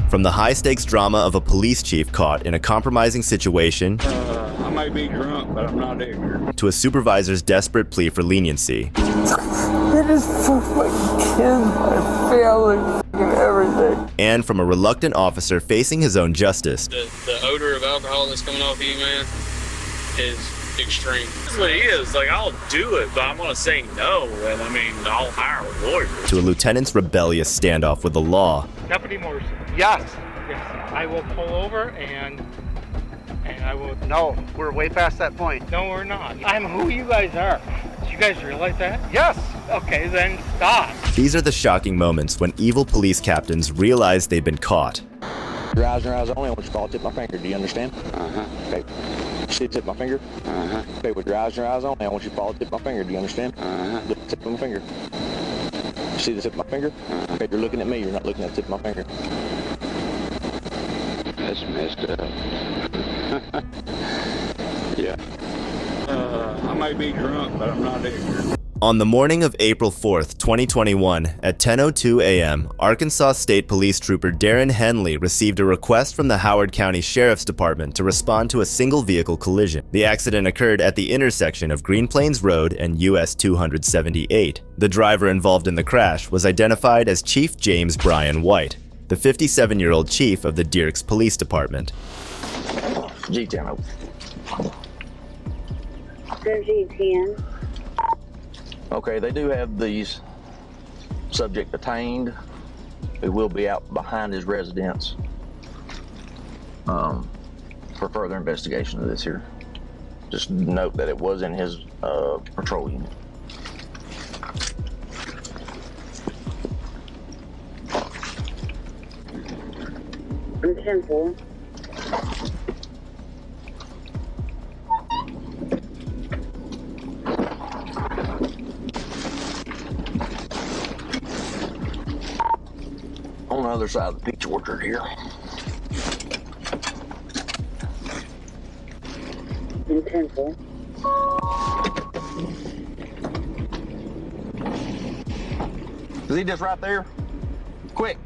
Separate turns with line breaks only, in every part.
From the high-stakes drama of a police chief caught in a compromising situation
I might be drunk, but I'm not ignorant.
to a supervisor's desperate plea for leniency.
It is for my kids, my family, and everything.
And from a reluctant officer facing his own justice.
The odor of alcohol that's coming off of you, man, is extreme. That's what it is. Like, I'll do it, but I'm going to say no, and I mean, I'll hire a lawyer.
To a lieutenant's rebellious standoff with the law.
Deputy Morrison.
Yes.
Yes. I will pull over and I will.
No, we're way past that point.
No, we're not. I'm who you guys are. Do you guys realize that?
Yes.
Okay, then stop.
These are the shocking moments when evil police captains realize they've been caught.
Your eyes and your eyes only. I want you to follow tip my finger. Do you understand? Okay. See tip my finger? Okay, with your eyes and your eyes only, I want you to follow tip my finger. Do you understand? Look at the tip of my finger. See the tip of my finger? Okay, you're looking at me. You're not looking at the tip of my finger.
That's messed up. Yeah. I might be drunk, but I'm not ignorant.
On the morning of April 4th, 2021, at 10:02 a.m., Arkansas State Police Trooper Darren Henley received a request from the Howard County Sheriff's Department to respond to a single vehicle collision. The accident occurred at the intersection of Green Plains Road and US 278. The driver involved in the crash was identified as Chief James Brian White, the 57-year-old chief of the Dierks Police Department.
G10.
G10.
Okay, they do have these subject detained. Who will be out behind his residence for further investigation of this here. Just note that it was in his patrol unit.
I'm 10-4.
On the other side of the peach orchard here.
I'm 10-4.
Is he just right there? Quick,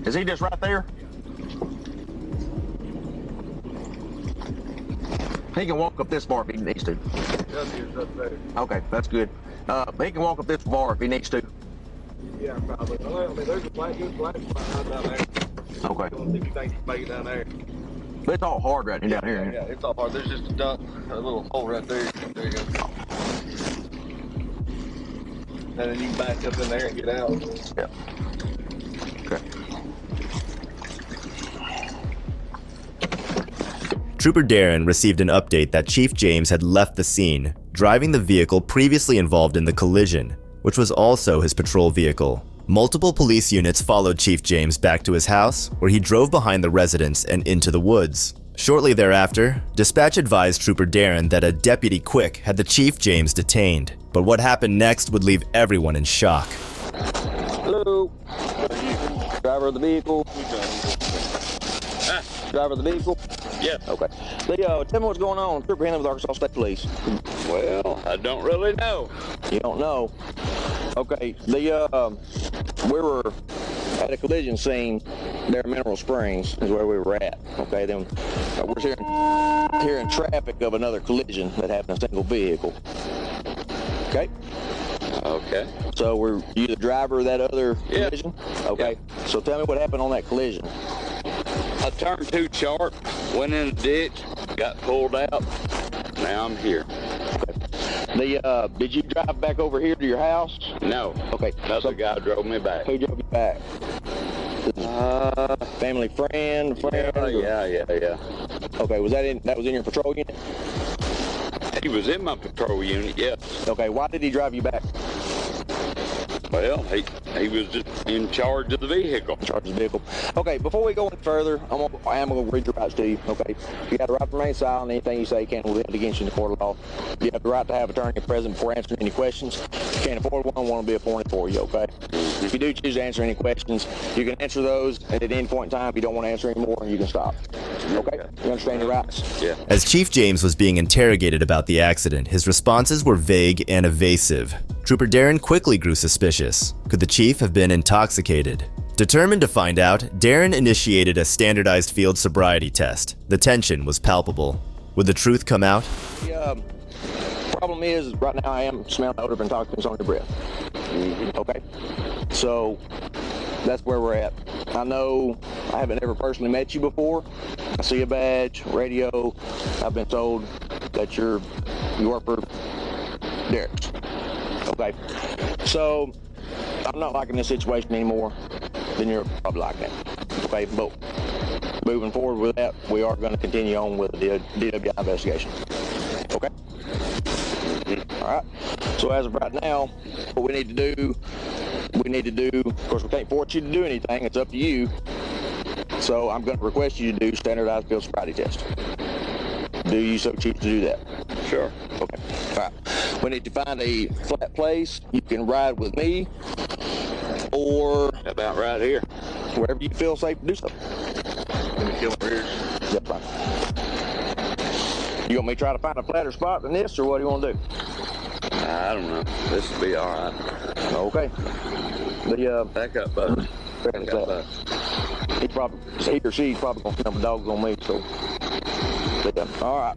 is he just right there? He can walk up this far if he needs to.
Yes, he's up there.
Okay, that's good. He can walk up this far if he needs to.
Yeah, probably. Well, there's a black spot down there.
Okay.
I don't think you think you make it down there.
But it's all hard right down here.
Yeah, it's all hard. There's just a dump, a little hole right there. There you go. And then you can back up in there and get out.
Yeah. Okay.
Trooper Darren received an update that Chief James had left the scene, driving the vehicle previously involved in the collision, which was also his patrol vehicle. Multiple police units followed Chief James back to his house, where he drove behind the residence and into the woods. Shortly thereafter, dispatch advised Trooper Darren that a Deputy Quick had the Chief James detained. But what happened next would leave everyone in shock.
Hello. Driver of the vehicle. Driver of the vehicle.
Yeah.
Okay. Tell me what's going on. Trooper Henley with Arkansas State Police.
Well, I don't really know.
You don't know. Okay. We were at a collision scene there in Mineral Springs is where we were at. Okay. Then we're hearing traffic of another collision that happened in a single vehicle. Okay.
Okay.
So were you the driver of that other collision? Okay.
Yeah.
So tell me what happened on that collision.
I turned too sharp, went in the ditch, got pulled out. Now I'm here.
Did you drive back over here to your house?
No.
Okay.
Another guy drove me back.
Who drove you back? Family friend?
Yeah.
Okay, that was in your patrol unit?
He was in my patrol unit, yes.
Okay, why did he drive you back?
Well, he was just in charge of the vehicle.
Charge of the vehicle. Okay, before we go any further, I am going to read your rights to you, okay? You got the right to remain silent. Anything you say can't be held against you in the court of law. You have the right to have an attorney present before answering any questions. You can't afford one, want to be appointed for you, okay? If you do choose to answer any questions, you can answer those, and at any point in time, if you don't want to answer anymore, you can stop. Okay? You understand your rights?
Yeah.
As Chief James was being interrogated about the accident, his responses were vague and evasive. Trooper Darren quickly grew suspicious. Could the chief have been intoxicated? Determined to find out, Darren initiated a standardized field sobriety test. The tension was palpable. Would the truth come out?
The problem is right now I am smelling odor of intoxicants on your breath. Okay? So that's where we're at. I know I haven't ever personally met you before. I see a badge, radio. I've been told that you work for Derek's. Okay? So I'm not liking this situation anymore. Then you're probably liking it. Okay? But moving forward with that, we are going to continue on with the DWI investigation. Okay? All right. So as of right now, what we need to do, of course, we can't force you to do anything. It's up to you. So I'm going to request you to do standardized field sobriety test. Do you so choose to do that?
Sure.
Okay. All right. We need to find a flat place. You can ride with me, or
About right here.
wherever you feel safe to do so.
Let me get over here.
Yep, right. You want me to try to find a flatter spot than this, or what do you want to do?
I don't know. This will be all right.
Okay. The
Back up, bud.
fairly flat. He or she's probably gonna come dogs on me, so. Yeah. All right.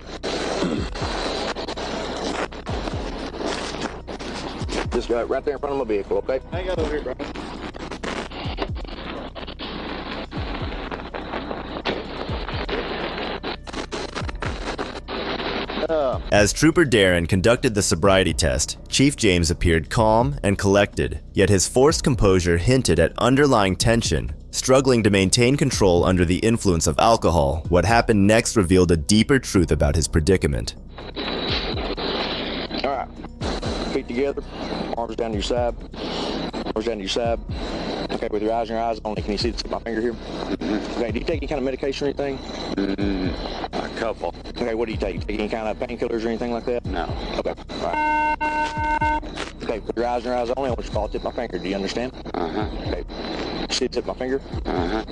Just right there in front of my vehicle, okay?
Hang on over here, bro.
As Trooper Darren conducted the sobriety test, Chief James appeared calm and collected, yet his forced composure hinted at underlying tension. Struggling to maintain control under the influence of alcohol, what happened next revealed a deeper truth about his predicament.
All right. Feet together, arms down to your side. Arms down to your side. Okay, with your eyes only. Can you see the tip of my finger here? Okay, do you take any kind of medication or anything?
A couple.
Okay, what do you take? Take any kind of painkillers or anything like that?
No.
Okay, all right. Okay, with your eyes only, I want you to follow the tip of my finger. Do you understand? Okay. See the tip of my finger?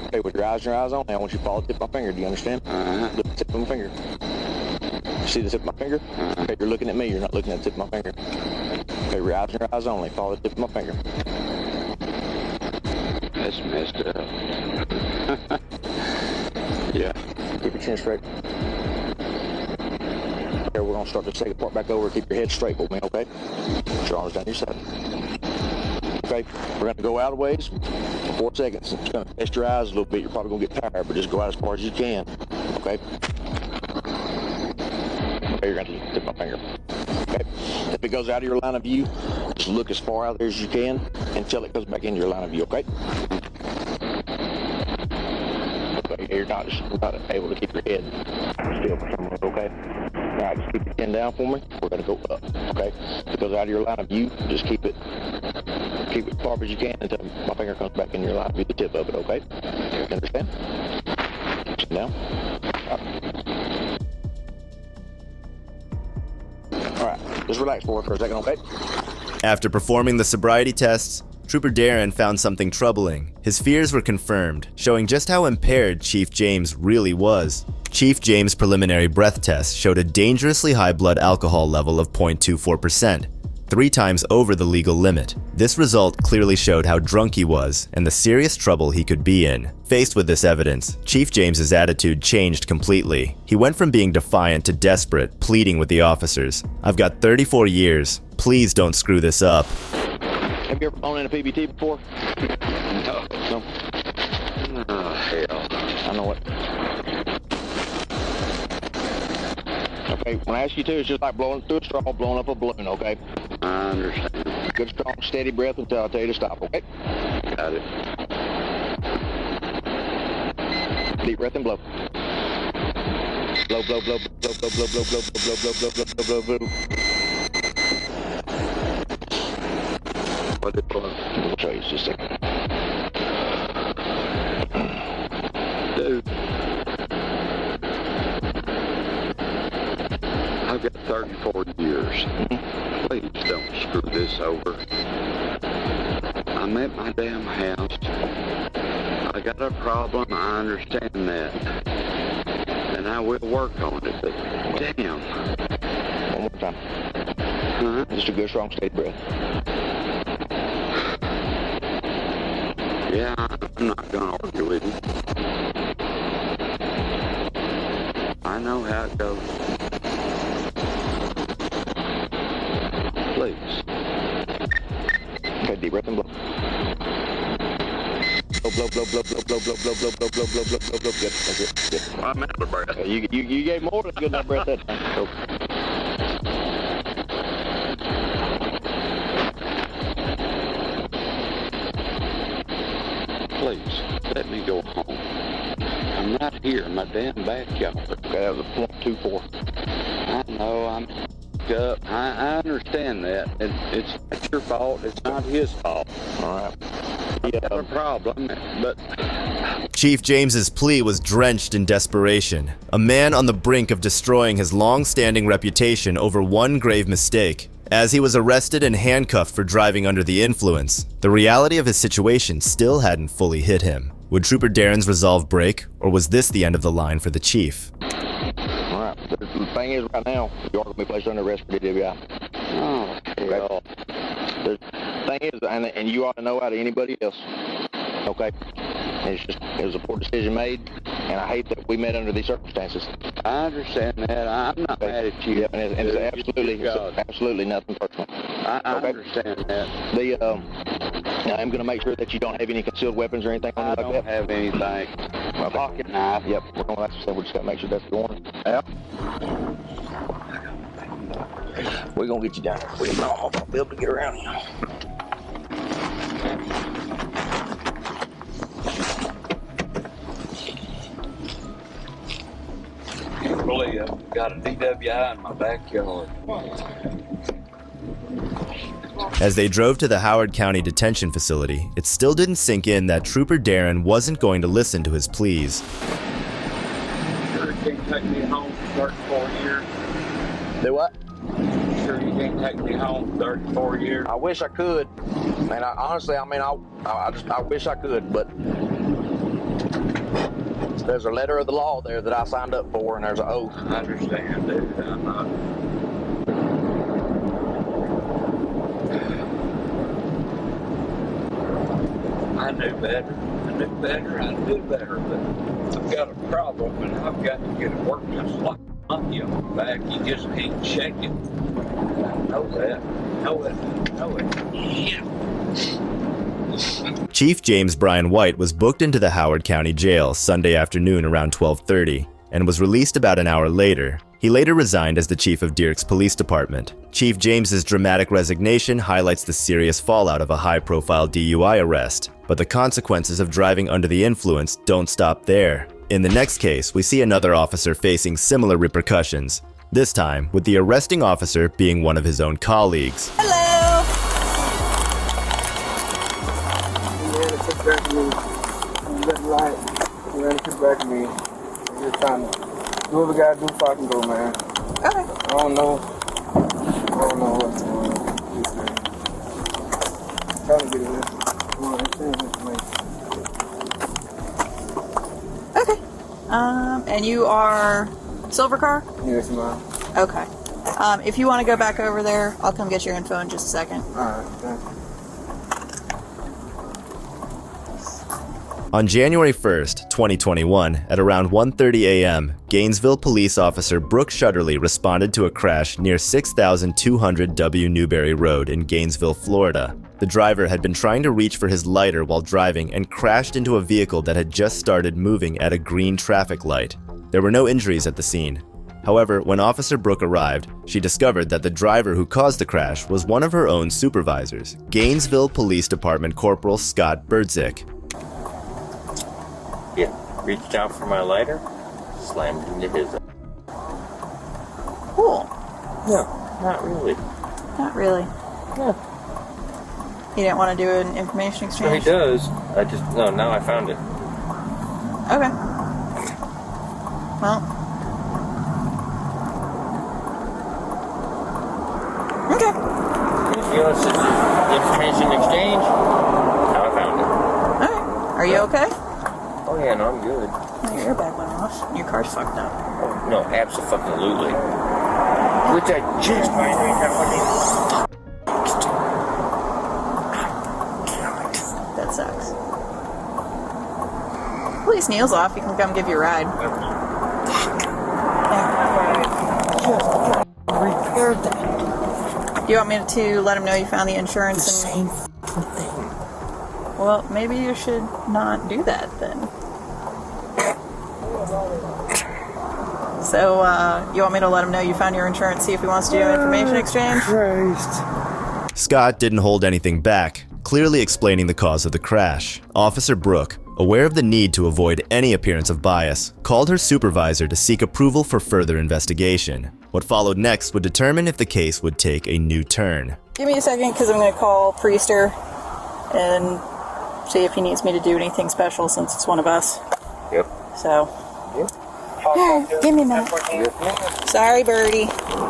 Okay, with your eyes only, I want you to follow the tip of my finger. Do you understand? Look at the tip of my finger. See the tip of my finger? Okay, you're looking at me. You're not looking at the tip of my finger. Okay, your eyes only. Follow the tip of my finger.
That's messed up. Yeah.
Keep your chin straight. Okay, we're going to start the second part back over. Keep your head straight with me, okay? Put your arms down your side. Okay, we're going to go out a ways for 4 seconds. It's going to test your eyes a little bit. You're probably going to get tired, but just go out as far as you can, okay? Okay, you're going to tip my finger. Okay, if it goes out of your line of view, just look as far out there as you can until it goes back into your line of view, okay? Okay, you're not able to keep your head still for some reason, okay? All right, just keep your chin down for me. We're going to go up, okay? If it goes out of your line of view, just keep it as far as you can until my finger comes back in your line of view, the tip of it, okay? You understand? Sit down. All right, just relax for a second, okay?
After performing the sobriety tests, Trooper Darren found something troubling. His fears were confirmed, showing just how impaired Chief James really was. Chief James' preliminary breath test showed a dangerously high blood alcohol level of 0.24%, 3 times over the legal limit. This result clearly showed how drunk he was and the serious trouble he could be in. Faced with this evidence, Chief James's attitude changed completely. He went from being defiant to desperate, pleading with the officers. "I've got 34 years. Please don't screw this up."
Have you ever flown in a PBT before?
No.
No?
Oh, hell.
I know it. Okay, when I ask you to, it's just like blowing through a straw, blowing up a balloon, okay?
I understand.
Good, strong, steady breath until I tell you to stop, okay?
Got it.
Deep breath and blow. Blow, blow, blow, blow, blow, blow, blow, blow, blow, blow, blow, blow, blow, blow, blow.
What did it blow?
I'll show you in just a second.
Dude. I've got 34 years. Please don't screw this over. I'm at my damn house. I got a problem, I understand that. And I will work on it, but damn.
One more time.
Huh?
Just a good, strong, steady breath.
Yeah, I'm not gonna argue with you. I know how it goes. Please.
Okay, deep breath and blow. Blow, blow, blow, blow, blow, blow, blow, blow, blow, blow, blow, blow, blow, blow. Good, that's it. Good.
I'm out of breath.
You gave more than a good enough breath that time. So.
Please, let me go home. I'm not here in my damn backyard.
Okay, that was a .24.
I know I'm up. I understand that. It's not your fault. It's not his fault.
All right.
Yeah, a problem, but
Chief James's plea was drenched in desperation, a man on the brink of destroying his long-standing reputation over one grave mistake. As he was arrested and handcuffed for driving under the influence, the reality of his situation still hadn't fully hit him. Would Trooper Darren's resolve break, or was this the end of the line for the chief?
All right. The thing is, right now, you are going to be placed under arrest for DWI.
oh, hell.
The thing is, and you ought to know out of anybody else, okay? It was a poor decision made, and I hate that we met under these circumstances.
I understand that. I'm not mad at you.
Yeah, and it's absolutely nothing personal.
I understand that.
I am going to make sure that you don't have any concealed weapons or anything on you
I
like
don't
that.
have anything.
A pocket knife. Yep, we're going to have to say we just got to make sure that's the one. Yeah. We're going to get you down there. We're not going to be able to get around here.
Can't believe I've got a DWI in my backyard.
As they drove to the Howard County Detention Facility, it still didn't sink in that Trooper Darren wasn't going to listen to his pleas.
Sure you can't take me home for 34 years?
Do what?
Sure you can't take me home for 34 years?
I wish I could. And I wish I could, but there's a letter of the law there that I signed up for, and there's an oath.
I understand, dude. I'm not... I knew better, but I've got a problem, and I've got to get it worked just like you on the back. You just can't shake it. I know that. Know it. Yeah.
Chief James Brian White was booked into the Howard County Jail Sunday afternoon around 12:30 and was released about an hour later. He later resigned as the chief of Dierks Police Department. Chief James's dramatic resignation highlights the serious fallout of a high-profile DUI arrest, but the consequences of driving under the influence don't stop there. In the next case, we see another officer facing similar repercussions, this time with the arresting officer being one of his own colleagues.
Hello!
You ran to come back to me. You got light. You ran to come back to me. You're trying to do what we gotta do before I can go, man.
Okay.
I don't know what's going on. I'm trying to get it.
Okay. And you are Silver Car?
Yes, ma'am.
Okay. If you want to go back over there, I'll come get your info in just a second.
Alright, thank you.
On January 1st, 2021, at around 1:30 a.m., Gainesville police officer Brooke Shutterly responded to a crash near 6200 W. Newberry Road in Gainesville, Florida. The driver had been trying to reach for his lighter while driving and crashed into a vehicle that had just started moving at a green traffic light. There were no injuries at the scene. However, when Officer Brooke arrived, she discovered that the driver who caused the crash was one of her own supervisors, Gainesville Police Department Corporal Scott Birdzik.
Yeah, reached out for my lighter, slammed into his.
Cool.
No, not really.
Not really.
No.
You didn't want to do an information
No, he
exchange?
does. Now I found it.
Okay. Well. Okay.
You know, it's just information exchange. Now I found it.
Alright. Are you okay?
Oh yeah, no, I'm good.
Your airbag went off. Your car's fucked up.
Oh, no, absolutely. Which I just might have
That sucks. once Neil's off, he can come give you a ride.
Repaired that.
Do you want me to let him know you found the insurance?
Same thing.
Well, maybe you should not do that then. So, you want me to let him know you found your insurance, see if he wants to do an information exchange?
Christ.
Scott didn't hold anything back, clearly explaining the cause of the crash. Officer Brooke, aware of the need to avoid any appearance of bias, called her supervisor to seek approval for further investigation. What followed next would determine if the case would take a new turn.
Give me a second, because I'm going to call Priester and see if he needs me to do anything special since it's one of us.
Yep.
So, here, give me a minute. Sorry, Birdie.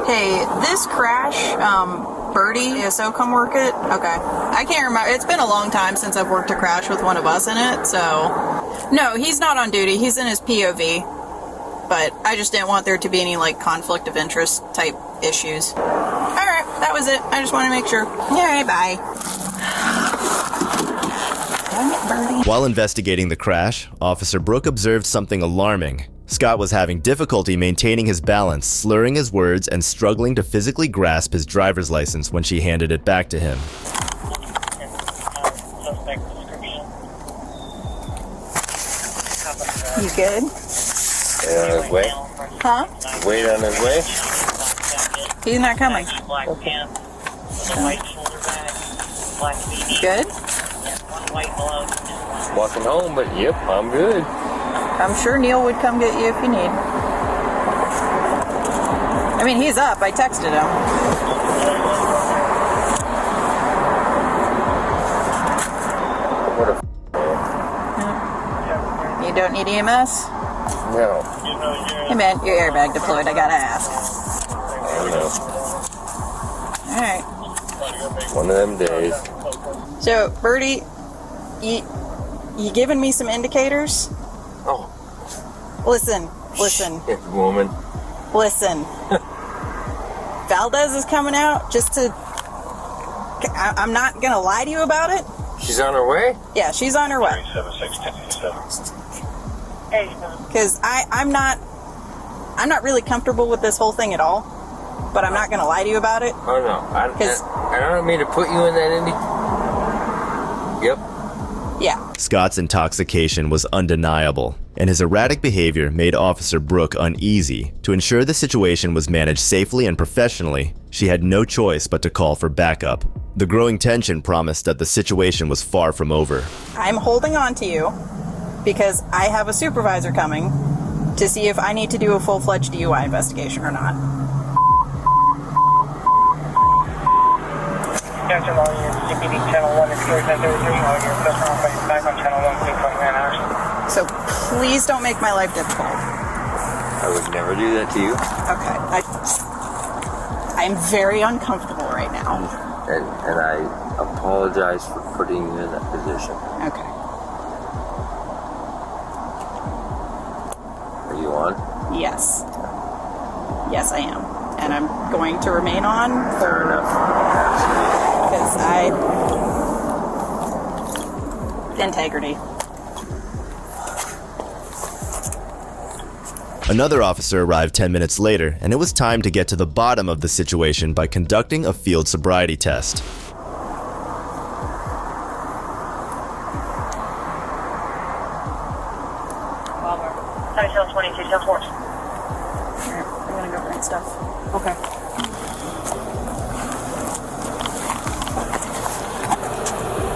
Hey, this crash, Birdie, ASO come work it? Okay. I can't remember. It's been a long time since I've worked a crash with one of us in it, so... No, he's not on duty. He's in his POV. But I just didn't want there to be any, like, conflict of interest type issues. Alright, that was it. I just want to make sure. Alright, bye. Dang it, Birdie.
While investigating the crash, Officer Brooke observed something alarming. Scott was having difficulty maintaining his balance, slurring his words, and struggling to physically grasp his driver's license when she handed it back to him.
You good?
On his way?
Huh?
Wait on his way?
He's not coming. Good?
Walking home, but yep, I'm good.
I'm sure Neil would come get you if you need. I mean, he's up. I texted him.
What a
You don't need EMS?
no.
Hey man, your airbag deployed. I gotta ask.
I know.
Alright.
One of them days.
So, Birdie, you giving me some indicators?
Oh,
Listen.
woman.
Listen. Valdez is coming out just to... I'm not gonna lie to you about it.
She's on her way?
Yeah, she's on her way. Because I'm not really comfortable with this whole thing at all. But I'm not gonna lie to you about it.
Oh no. I don't mean to put you in that Yep.
Yeah.
Scott's intoxication was undeniable, and his erratic behavior made Officer Brooke uneasy. To ensure the situation was managed safely and professionally, she had no choice but to call for backup. The growing tension promised that the situation was far from over.
I'm holding on to you because I have a supervisor coming to see if I need to do a full-fledged DUI investigation or not.
Attention all units, CPD channel 1 is clear 1033, all units customer face back on channel 1, please 29 hours.
So please don't make my life difficult.
I would never do that to you.
Okay. I'm very uncomfortable right now.
And I apologize for putting you in that position.
Okay.
Are you on?
Yes. Yes, I am. And I'm going to remain on
Fair enough.
because integrity.
Another officer arrived 10 minutes later, and it was time to get to the bottom of the situation by conducting a field sobriety test.
Alright, I'm gonna go bring stuff. Okay.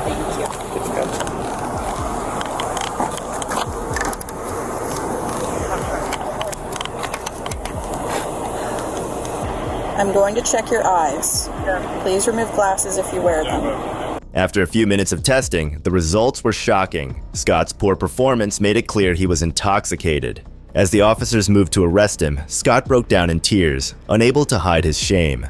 Thank you. I'm going to check your eyes. Please remove glasses if you wear them.
After a few minutes of testing, the results were shocking. Scott's poor performance made it clear he was intoxicated. As the officers moved to arrest him, Scott broke down in tears, unable to hide his shame.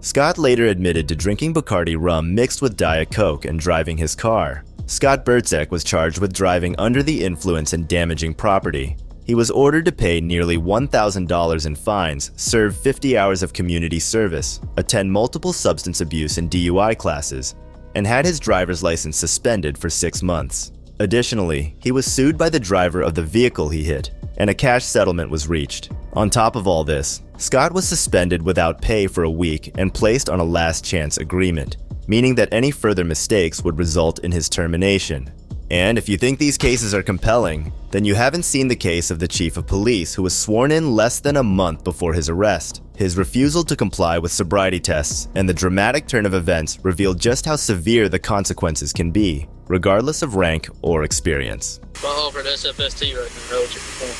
Scott later admitted to drinking Bacardi rum mixed with Diet Coke and driving his car. Scott Bertzek was charged with driving under the influence and damaging property. he was ordered to pay nearly $1,000 in fines, serve 50 hours of community service, attend multiple substance abuse and DUI classes, and had his driver's license suspended for 6 months. Additionally, he was sued by the driver of the vehicle he hit, and a cash settlement was reached. On top of all this, Scott was suspended without pay for a week and placed on a last chance agreement, meaning that any further mistakes would result in his termination. And if you think these cases are compelling, then you haven't seen the case of the chief of police who was sworn in less than a month before his arrest. His refusal to comply with sobriety tests and the dramatic turn of events revealed just how severe the consequences can be, regardless of rank or experience.
Well, over at SFST right now, what you perform?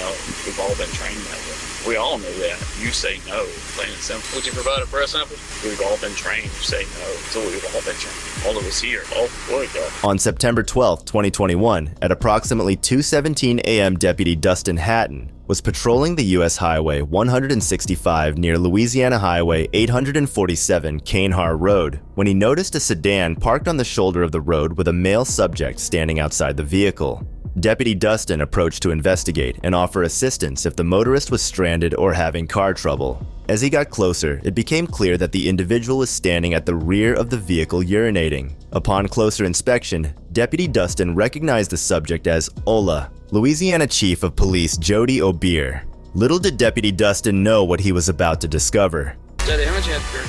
No, we've all been trained that way. We all know that. You say no, plain and simple. Would you provide a breath sample? We've all been trained to say no, so we've all been trained. All of us here. Oh, boy, God.
On September 12, 2021, at approximately 2:17 a.m., Deputy Dustin Hatton was patrolling the U.S. Highway 165 near Louisiana Highway 847 Canehar Road when he noticed a sedan parked on the shoulder of the road with a male subject standing outside the vehicle. Deputy Dustin approached to investigate and offer assistance if the motorist was stranded or having car trouble. As he got closer, it became clear that the individual was standing at the rear of the vehicle urinating. Upon closer inspection, Deputy Dustin recognized the subject as Ola, Louisiana Chief of Police Jody O'Beer. Little did Deputy Dustin know what he was about to discover.
Daddy, how much you have to drink?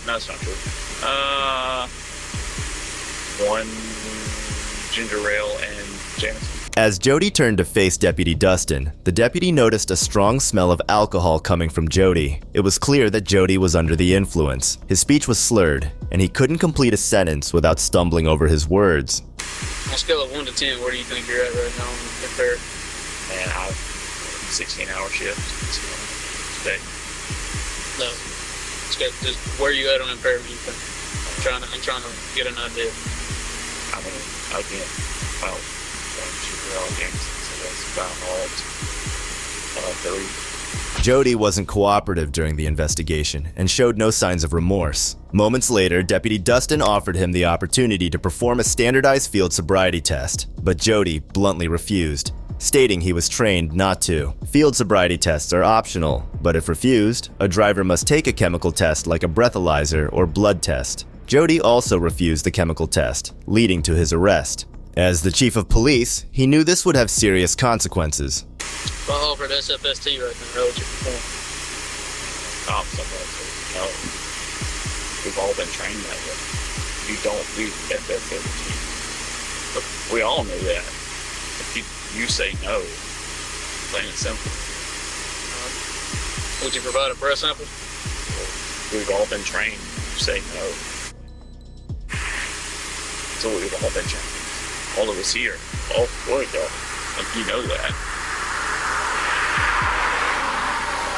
No, it's not true. One ginger ale and Jameson.
As Jody turned to face Deputy Dustin, the deputy noticed a strong smell of alcohol coming from Jody. It was clear that Jody was under the influence. His speech was slurred, and he couldn't complete a sentence without stumbling over his words.
On a scale of 1 to 10, where do you think you're at right now compared? Man, I've 16-hour shifts today. No. Just where are you at on impairment, you think? I'm trying to get an idea. I mean, again, well, games, so that's about 3.
Jody wasn't cooperative during the investigation and showed no signs of remorse. Moments later, Deputy Dustin offered him the opportunity to perform a standardized field sobriety test, but Jody bluntly refused, stating he was trained not to. Field sobriety tests are optional, but if refused, a driver must take a chemical test like a breathalyzer or blood test. Jody also refused the chemical test, leading to his arrest. As the chief of police, he knew this would have serious consequences.
Well, over at SFST right now, what you perform? No, we've all been trained that way. You don't do FFST. Look, we all know that. If you say no, plain and simple. Would you provide a breath sample? We've all been trained to say no. So we've all been trained. All of us here. Oh, boy, God. Like, you know that.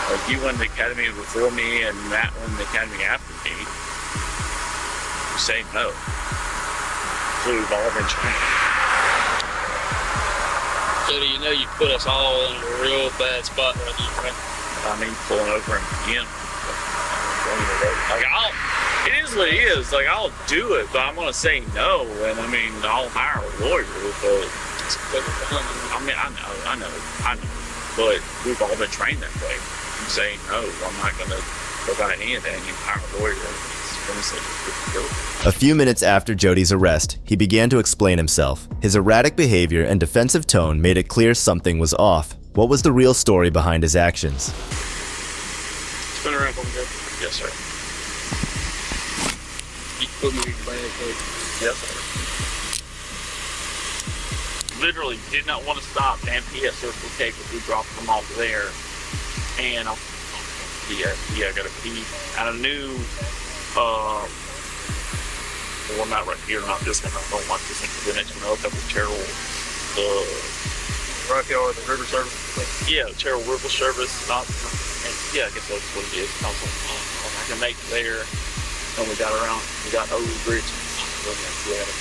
Like, you won the academy before me, and Matt won the academy after me. You say no. So we've all been trained. So do you know you put us all in a real bad spot right now, right? I mean, pulling over him again. Like, it is what it is. Like, I'll do it, but I'm gonna say no, and I mean, I'll hire a lawyer. But I mean, I know. But we've all been trained that way. You say no, I'm not gonna provide anything. You hire a lawyer.
A few minutes after Jody's arrest, he began to explain himself. His erratic behavior and defensive tone made it clear something was off. What was the real story behind his actions?
Spin around for me, Joe. Yes, sir. You put me in your bag, please. Yes, sir. Literally did not want to stop and PS Circle K because we dropped them off there. And I got a pee. And I knew, well, not right here, not this one. I don't want this one. The next one up with Terrell, right there, or the river service. Yeah, Terrell River Service. I guess that's what it is. I was like, I can make it there. And we got over the bridge. We had a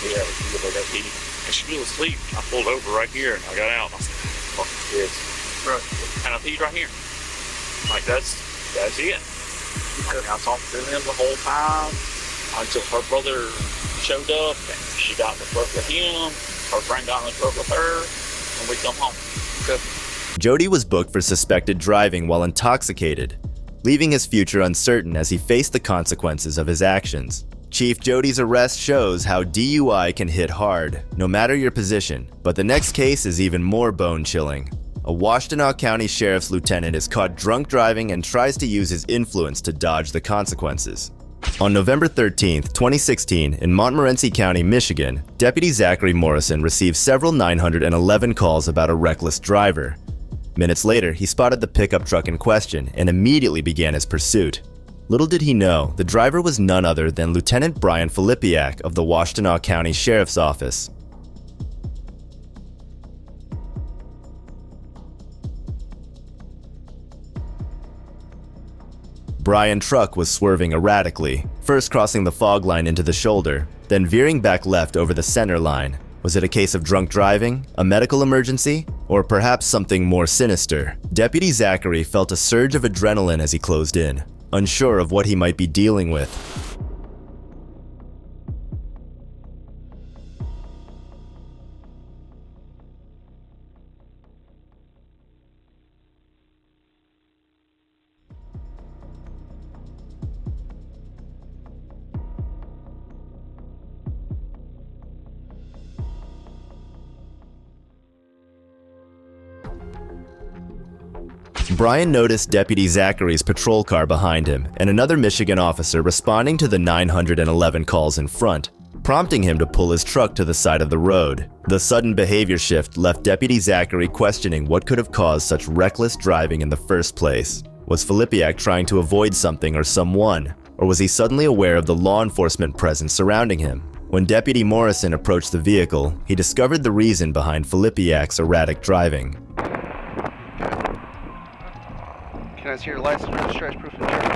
pee. And she was asleep. I pulled over right here and I got out. And I said, fuck the kids. Right. And I peed right here. Like, that's it. I talked to him the whole time until her brother showed up, and she got in the truck with him. Her friend got in the truck with her, and we come home. Okay.
Jody was booked for suspected driving while intoxicated, leaving his future uncertain as he faced the consequences of his actions. Chief Jody's arrest shows how DUI can hit hard, no matter your position, but the next case is even more bone-chilling. A Washtenaw County Sheriff's lieutenant is caught drunk driving and tries to use his influence to dodge the consequences. On November 13, 2016, in Montmorency County, Michigan, Deputy Zachary Morrison received several 911 calls about a reckless driver. Minutes later, he spotted the pickup truck in question and immediately began his pursuit. Little did he know, the driver was none other than Lieutenant Brian Filipiak of the Washtenaw County Sheriff's Office. Brian's truck was swerving erratically, first crossing the fog line into the shoulder, then veering back left over the center line. Was it a case of drunk driving, a medical emergency, or perhaps something more sinister? Deputy Zachary felt a surge of adrenaline as he closed in, unsure of what he might be dealing with. Brian noticed Deputy Zachary's patrol car behind him and another Michigan officer responding to the 911 calls in front, prompting him to pull his truck to the side of the road. The sudden behavior shift left Deputy Zachary questioning what could have caused such reckless driving in the first place. Was Filipiak trying to avoid something or someone, or was he suddenly aware of the law enforcement presence surrounding him? When Deputy Morrison approached the vehicle, he discovered the reason behind Filipiak's erratic driving.
Can I see your license, registration, proof of insurance?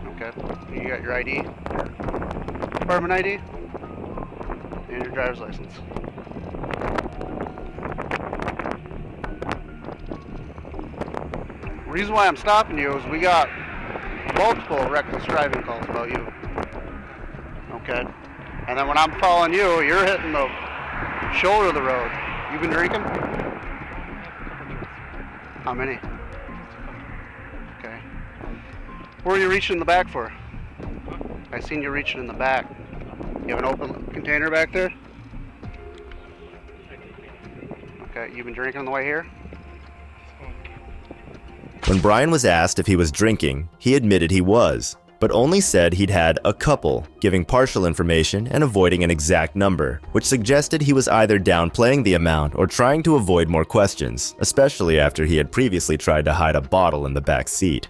Okay. You got your ID? Department ID? And your driver's license. The reason why I'm stopping you is we got multiple reckless driving calls about you. Okay. And then when I'm following you, you're hitting the shoulder of the road. You been drinking? How many? Okay. Where are you reaching in the back for? I seen you reaching in the back. You have an open container back there? Okay, you been drinking on the way here?
When Brian was asked if he was drinking, he admitted he was, but only said he'd had a couple, giving partial information and avoiding an exact number, which suggested he was either downplaying the amount or trying to avoid more questions, especially after he had previously tried to hide a bottle in the back seat.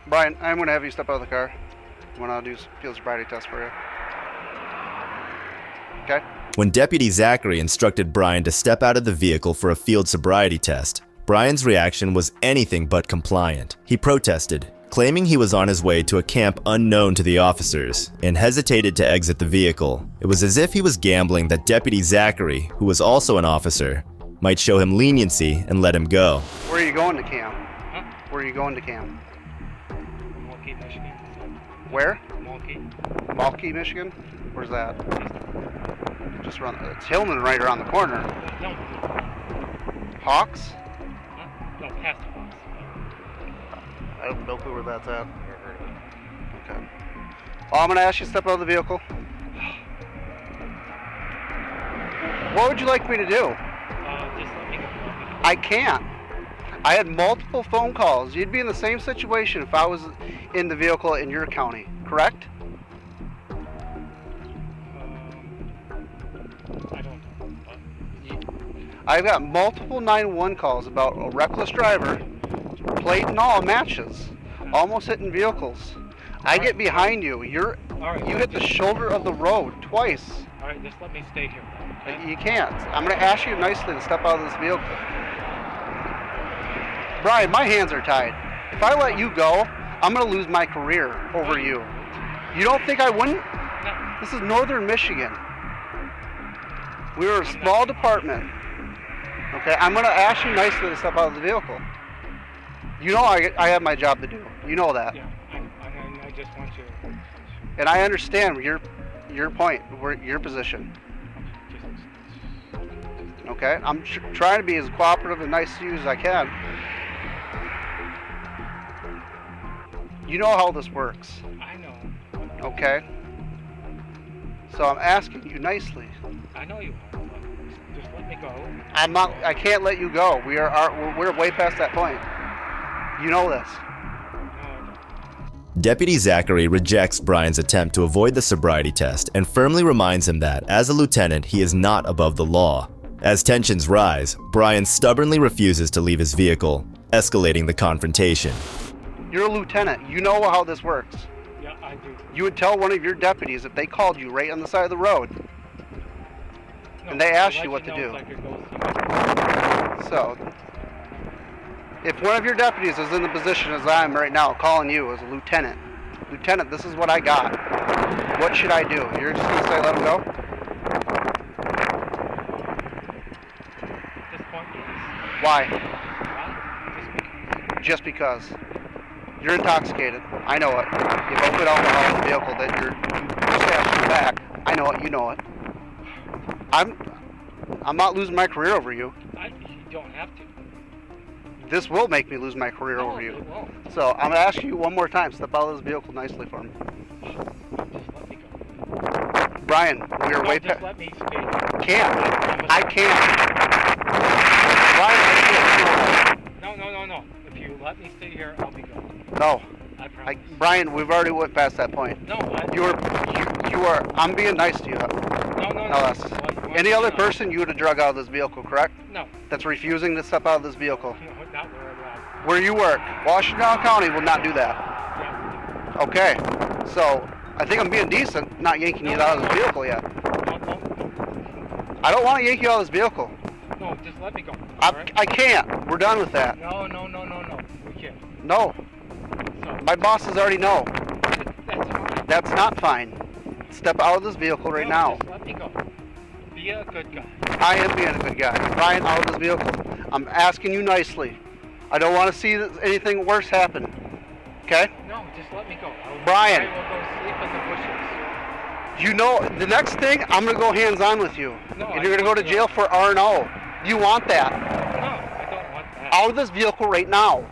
Brian, I'm going to have you step out of the car. I'm going to do a field sobriety test for you. Okay?
When Deputy Zachary instructed Brian to step out of the vehicle for a field sobriety test, Brian's reaction was anything but compliant. He protested, claiming he was on his way to a camp unknown to the officers, and hesitated to exit the vehicle. It was as if he was gambling that Deputy Zachary, who was also an officer, might show him leniency and let him go.
Where are you going to camp? Huh? Where are you going to camp?
Milwaukee, Michigan.
Where?
Milwaukee.
Milwaukee, Michigan? Where's that? Just around, it's Hillman right around the corner.
No.
Hawks?
Huh? No, past Hawks.
I have no clue where that's at. Okay. Well, I'm going to ask you to step out of the vehicle. What would you like me to do?
Just let me go.
I can't. I had multiple phone calls. You'd be in the same situation if I was in the vehicle in your county, correct?
I don't know.
I've got multiple 911 calls about a reckless driver, plate and all matches, almost hitting vehicles. I get behind you. You hit the shoulder of the road twice.
All right, just let me stay here. Okay?
You can't. I'm going to ask you nicely to step out of this vehicle. Brian, my hands are tied. If I let you go, I'm going to lose my career over you. You don't think I wouldn't?
No.
This is northern Michigan. We were a small department. Okay, I'm going to ask you nicely to step out of the vehicle. You know I have my job to do. You know that.
Yeah, I just want you.
And I understand your point, your position. Okay? I'm trying to be as cooperative and nice to you as I can. You know how this works.
I know.
Okay? So I'm asking you nicely.
I know you are. Just let me go.
I can't let you go. We're way past that point. You know this.
Deputy Zachary rejects Brian's attempt to avoid the sobriety test and firmly reminds him that, as a lieutenant, he is not above the law. As tensions rise, Brian stubbornly refuses to leave his vehicle, escalating the confrontation.
You're a lieutenant. You know how this works.
Yeah, I do.
You would tell one of your deputies if they called you right on the side of the road, and they asked you what to do. So, if one of your deputies is in the position as I am right now, calling you as a lieutenant, Lieutenant, this is what I got. What should I do? You're just going to say let him go?
This point is.
Why? Just because. You're intoxicated. I know it. You both put alcohol in the vehicle that you stashed in the back. I know it. You know it. I'm not losing my career over you.
You don't have to.
This will make me lose my career over you.
It won't.
So I'm gonna ask you one more time. Step out of this vehicle nicely for me.
Just let me go.
Brian, we are way
Just
past.
let me speak.
Can't. I can't. Brian,
No. If you let me stay here, I'll be gone.
no.
I promise.
Brian, we've already went past that point.
No,
You are. I'm being nice to you.
No.
Ellis. Any other person you would have drug out of this vehicle, correct?
No.
That's refusing to step out of this vehicle.
No, not where I'm at.
Where you work, Washington County will not do that.
Yeah.
Okay. So I think I'm being decent, not yanking you out of this vehicle yet.
No.
I don't want to yank you out of this vehicle.
No, just let me go. All right?
I can't. We're done with that.
No. We can't.
No.
So,
My bosses already know.
that's fine.
That's not fine. Step out of this vehicle right now.
Just let me go. Be a good guy.
I am being a good guy. Brian, out of this vehicle. I'm asking you nicely. I don't want to see anything worse happen. Okay?
No, just let me go.
Brian.
I will go sleep in the bushes.
You know, the next thing, I'm going to go hands-on with you.
No,
And you're going to go to jail for R&O. You want that.
No, I don't want that.
Out of this vehicle right now.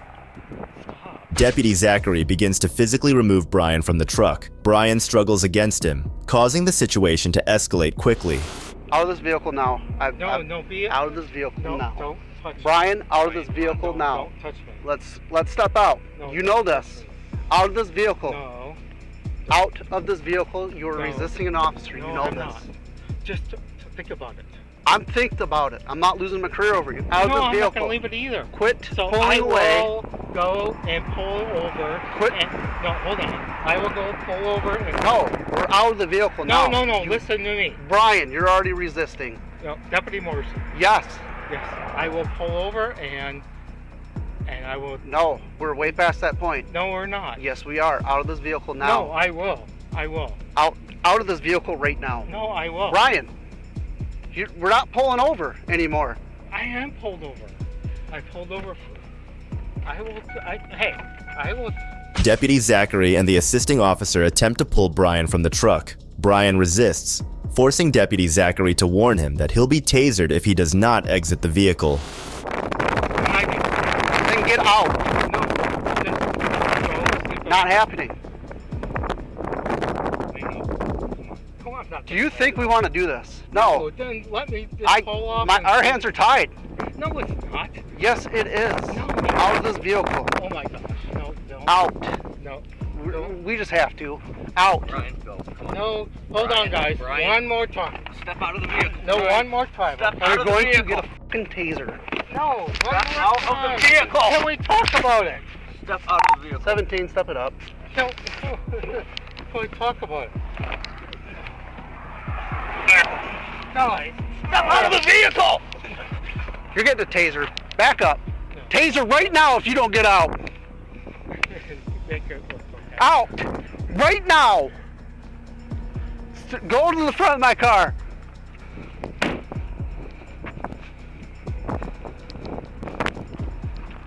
Deputy Zachary begins to physically remove Brian from the truck. Brian struggles against him, causing the situation to escalate quickly.
Out of this vehicle now.
Be
out of this vehicle now.
Don't touch
Brian,
me.
out of this vehicle now.
Don't touch me.
Let's step out.
No,
You know this. Out of this vehicle.
No.
Out of this vehicle. You are
No.
resisting an officer.
No,
You know
I'm
this.
not. Just think about it.
I'm thinking about it. I'm not losing my career over you. Out of
No,
this
I'm not
vehicle.
going to leave it either.
Quit
So
pulling
I
away.
will go and pull over.
Quit.
No, hold on. I will go pull over and...
No, we're out of the vehicle now.
No. Listen to me.
Brian, you're already resisting.
No, Deputy Morrison.
Yes.
Yes. I will pull over and I will...
No, we're way past that point.
No, we're not.
Yes, we are. Out of this vehicle now.
No, I will.
Out of this vehicle right now.
No, I will.
Brian, we're not pulling over anymore.
I am pulled over. I pulled over for... I will...
Deputy Zachary and the assisting officer attempt to pull Brian from the truck. Brian resists, forcing Deputy Zachary to warn him that he'll be tasered if he does not exit the vehicle.
Then get out.
No.
Not happening.
Come on, not
Do you think we want to do this? No.
Then let me just pull off.
Our hands are tied.
No, it's not.
Yes, it is.
No.
Out of this vehicle.
Oh my gosh. No.
Out.
No.
We just have to. Out.
Brian, go. Come on.
No. Hold on, guys.
Brian.
One more time.
Step out of the vehicle.
No,
Brian.
one more time.
Step
okay?
out
You're
of the
going to
vehicle.
get a fucking taser.
No. One
Step
more
out
time.
of the vehicle.
Can we talk about it?
Step out of the vehicle.
17, step it up.
Can we talk about it? Guys.
Step out of the vehicle.
You're getting a taser. Back up. Taser right now if you don't get out.
Make it look okay.
Out. Right now. Go to the front of my car.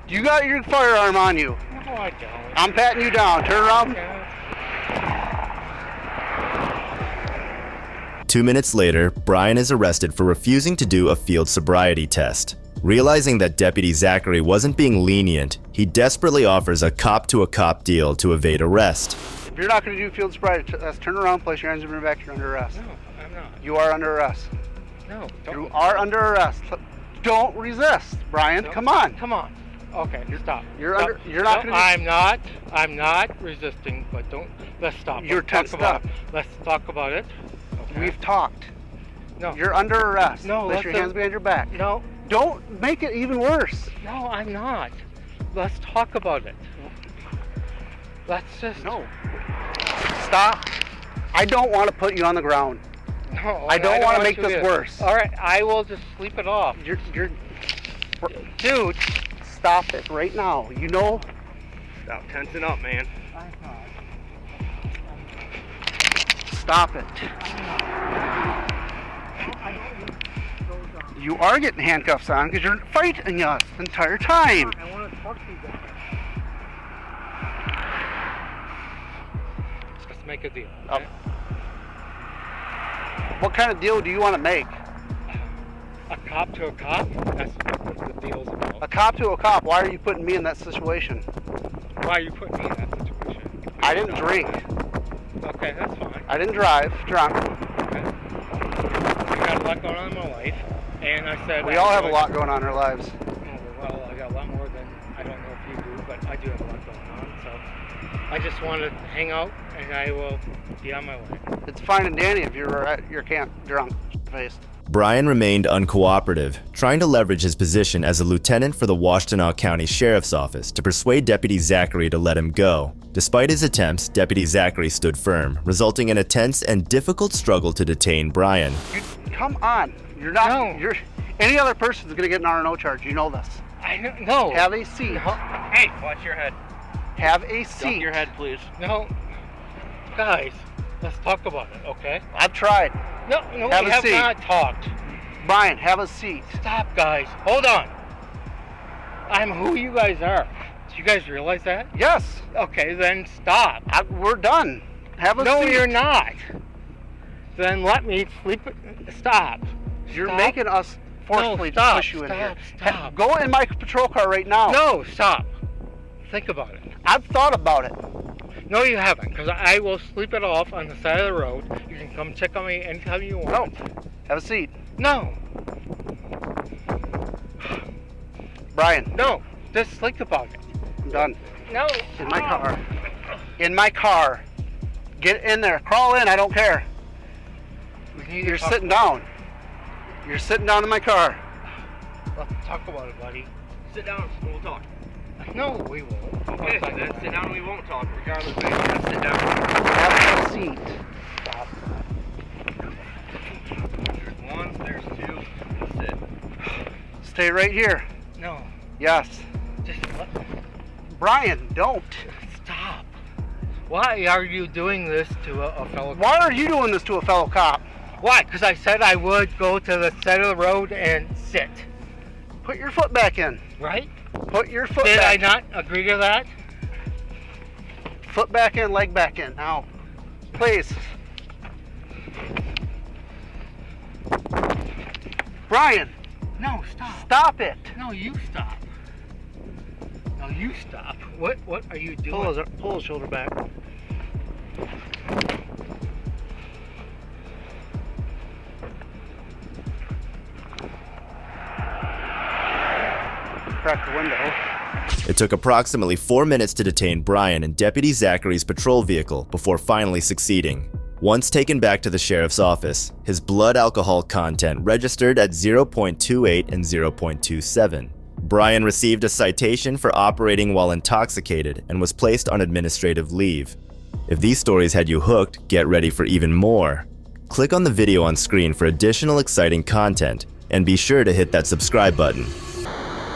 You got your firearm on you.
No, I don't.
I'm patting you down. Turn around.
Yeah.
2 minutes later, Brian is arrested for refusing to do a field sobriety test. Realizing that Deputy Zachary wasn't being lenient, he desperately offers a cop-to-a-cop deal to evade arrest.
If you're not going to do field sobriety test, turn around, place your hands on your back, you're under arrest.
No, I'm not.
You are under arrest.
No, don't.
You are under arrest. Don't resist, Brian.
No,
Come on.
Come on. Okay, stop.
You're
Stop.
under. You're not
No,
going to.
I'm not resisting, but don't. Let's stop.
You're
Let's talk about.
stop.
Let's talk about it. Okay.
We've talked.
No.
You're under arrest.
No,
Place your hands behind your back.
No.
Don't make it even worse.
No, I'm not. Let's talk about it. Let's just.
No. Stop. I don't want to put you on the ground.
No.
I don't want to make
you
this
to.
worse.
All right, I will just sleep it off.
You're.
Dude.
Stop it right now. You know.
Stop tensing up, man.
Stop it. You are getting handcuffs on because you're fighting us the entire time.
I want to talk to you guys. Let's make a deal. Okay?
What kind of deal do you want to make?
A cop to a cop? That's what the deal's about.
A cop to a cop. Why are you putting me in that situation?
Why are you putting me in that situation?
I didn't drink.
Okay, that's fine.
I didn't drive drunk.
Okay. I got a lot going on in my life, and I said...
We all have a lot going on in our lives.
Oh, well, I got a lot more than, I don't know if you do, but I do have a lot going on, so I just want to hang out, and I will be on my way.
It's fine and dandy if you're at your camp drunk faced.
Brian remained uncooperative, trying to leverage his position as a lieutenant for the Washtenaw County Sheriff's Office to persuade Deputy Zachary to let him go. Despite his attempts, Deputy Zachary stood firm, resulting in a tense and difficult struggle to detain Brian.
Come on. You're not.
No.
You're. Any other person's going to get an R&O charge. You know this.
I don't know.
Have a seat.
No.
Hey, watch your head.
Have a seat.
Dump your head, please.
No. Guys, let's talk about it, okay?
I've tried.
No,
Have
we
a
have
seat.
not talked.
Brian, have a seat.
Stop, guys. Hold on. I'm who you guys are. Do you guys realize that?
Yes.
Okay, then stop.
We're done. Have a
No,
seat.
you're not. Then let me sleep. Stop.
You're
Stop.
making us forcefully
No, stop,
push you in here.
stop.
Go in my patrol car right now.
No, stop. Think about it.
I've thought about it.
No, you haven't, because I will sleep it off on the side of the road. You can come check on me anytime you want.
No. Have a seat.
No.
Brian.
No. Just think about it.
I'm done.
No.
In my car. In my car. Get in there. Crawl in. I don't care. You're sitting down. You're sitting down in my car.
Let's talk about it, buddy.
Sit down and we'll talk.
No, we won't.
Okay, then sit down and we won't talk, regardless. Baby. Just sit down.
Have a seat.
Stop.
There's one, there's two. Sit.
Stay right here.
No.
Yes.
Just let.
Brian, don't.
Stop. Why are you doing this to a fellow cop?
Why are you doing this to a fellow cop?
Why? Because I said I would go to the side of the road and sit.
Put your foot back in.
Right?
Put your foot
Did I
back.
not agree to that?
Foot back in, leg back in. Now, please. Brian,
No, stop.
stop it.
No, you stop. No, you stop. What are you doing?
Pull his shoulder back. Crack the window.
It took approximately 4 minutes to detain Brian in Deputy Zachary's patrol vehicle before finally succeeding. Once taken back to the sheriff's office, his blood alcohol content registered at 0.28 and 0.27. Brian received a citation for operating while intoxicated and was placed on administrative leave. If these stories had you hooked, get ready for even more. Click on the video on screen for additional exciting content, and be sure to hit that subscribe button.